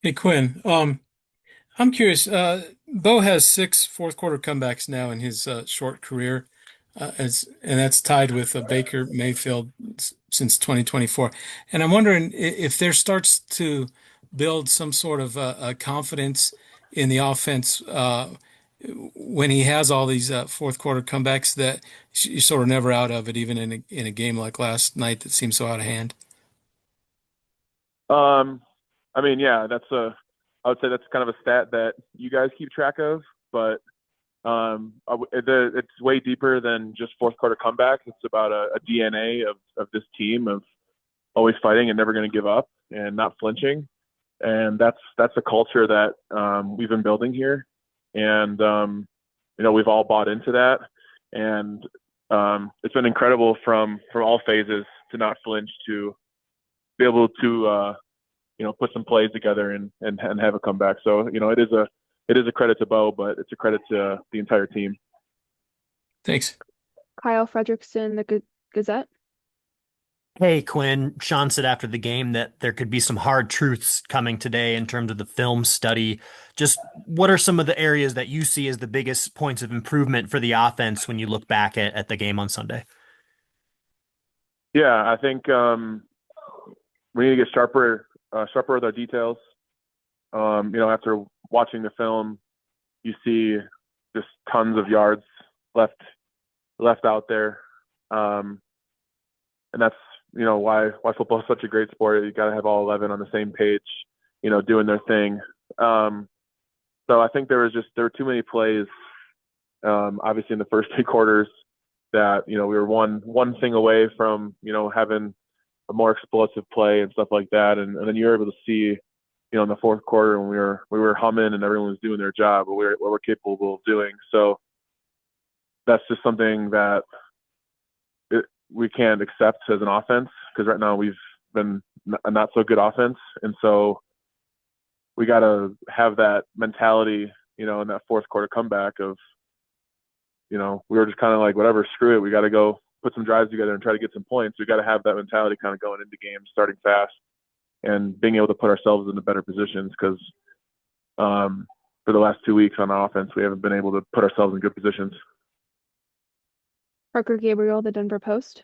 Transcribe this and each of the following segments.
Hey Quinn, I'm curious. Bo has six fourth quarter comebacks now in his short career, and that's tied with Baker Mayfield since 2024. And I'm wondering if there starts to build some sort of a confidence in the offense when he has all these fourth quarter comebacks that you're sort of never out of it, even in a game like last night that seemed so out of hand. Um, I mean, yeah, I would say that's kind of a stat that you guys keep track of, but it's way deeper than just fourth quarter comebacks. It's about a DNA of this team of always fighting and never going to give up and not flinching, and that's a culture that we've been building here, and we've all bought into that, and it's been incredible from all phases to not flinch to be able to put some plays together and have a comeback. So it is a credit to Bo, but it's a credit to the entire team. Thanks. Kyle Fredrickson, the Gazette. Hey, Quinn. Sean said after the game that there could be some hard truths coming today in terms of the film study. Just what are some of the areas that you see as the biggest points of improvement for the offense when you look back at the game on Sunday? Yeah, I think we need to get sharper with our details. After watching the film, you see just tons of yards left out there, and that's why football is such a great sport. You got to have all 11 on the same page, doing their thing. So I think there were too many plays, obviously in the first three quarters that we were one thing away from having a more explosive play and stuff like that, and then you're able to see in the fourth quarter when we were humming and everyone was doing their job, what we're capable of doing. So that's just something that we can't accept as an offense, because right now we've been a not so good offense, and so we got to have that mentality, in that fourth quarter comeback of, we were just kind of like, whatever, screw it, we got to go put some drives together and try to get some points. We got to have that mentality kind of going into games, starting fast, and being able to put ourselves into better positions, because for the last 2 weeks on offense, we haven't been able to put ourselves in good positions. Parker Gabriel, the Denver Post.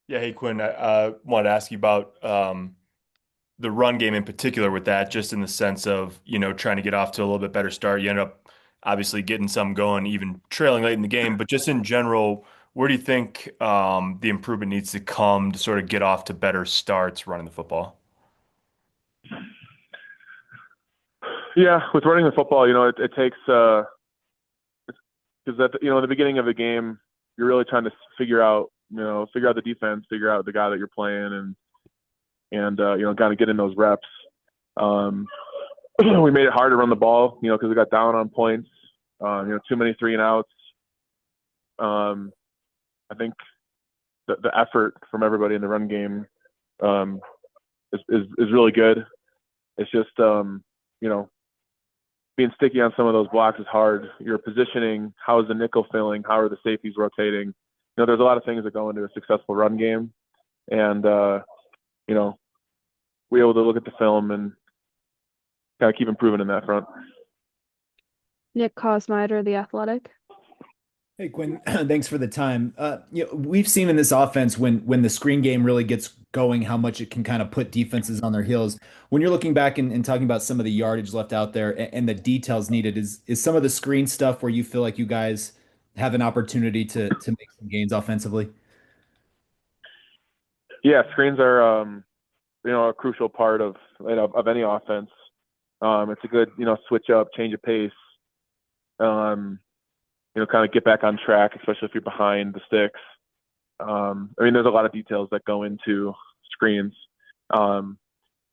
Yeah, hey Quinn, I wanted to ask you about the run game in particular with that, just in the sense of, trying to get off to a little bit better start. You ended up obviously getting some going, even trailing late in the game, but just in general, where do you think the improvement needs to come to sort of get off to better starts running the football? Yeah, with running the football, it takes because at the beginning of the game, you're really trying to figure out the defense, figure out the guy that you're playing, and kind of get in those reps. We made it hard to run the ball, because we got down on points. Too many 3-and-outs. I think the effort from everybody in the run game is really good. It's just being sticky on some of those blocks is hard. Your positioning, how is the nickel filling? How are the safeties rotating? There's a lot of things that go into a successful run game, and we're able to look at the film and kind of keep improving in that front. Nick Kosmider, The Athletic. Hey Quinn, thanks for the time. We've seen in this offense when the screen game really gets going, how much it can kind of put defenses on their heels. When you're looking back and talking about some of the yardage left out there and the details needed, is some of the screen stuff where you feel like you guys have an opportunity to make some gains offensively? Yeah, screens are a crucial part of any offense. It's a good switch up, change of pace. Kind of get back on track, especially if you're behind the sticks. There's a lot of details that go into screens. As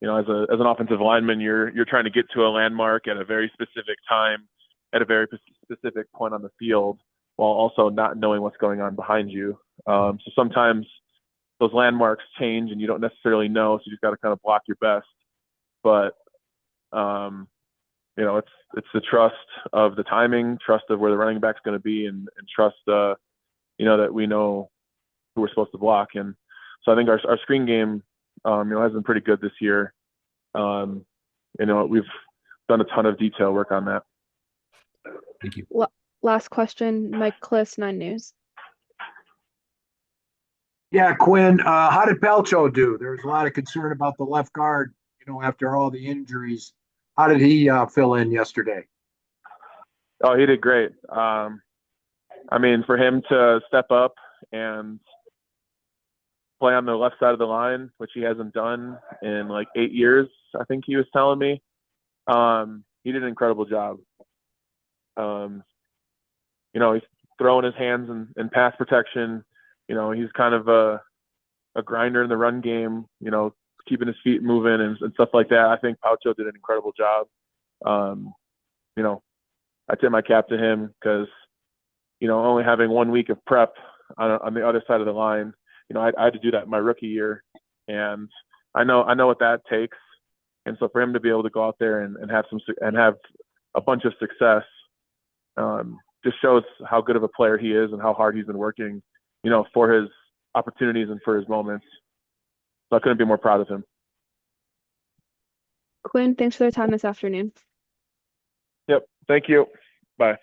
an offensive lineman, you're trying to get to a landmark at a very specific time, at a very specific point on the field, while also not knowing what's going on behind you. So sometimes those landmarks change and you don't necessarily know, so you just got to kind of block your best. But it's the trust of the timing, trust of where the running back's going to be, and trust that we know who we're supposed to block. And so I think our screen game has been pretty good this year. we've done a ton of detail work on that. Thank you. Last question, Mike Kliss, 9 News. Yeah, Quinn, how did Palcho do? There was a lot of concern about the left guard, after all the injuries. How did he fill in yesterday? Oh, he did great. I mean, for him to step up and play on the left side of the line, which he hasn't done in like 8 years, I think he was telling me, he did an incredible job. He's throwing his hands in pass protection. He's kind of a grinder in the run game, keeping his feet moving and stuff like that. I think Palcho did an incredible job. I tip my cap to him because, only having 1 week of prep on the other side of the line, I had to do that my rookie year, and I know what that takes. And so for him to be able to go out there and have a bunch of success, just shows how good of a player he is and how hard he's been working, for his opportunities and for his moments. So I couldn't be more proud of him. Quinn, thanks for the time this afternoon. Yep. Thank you. Bye.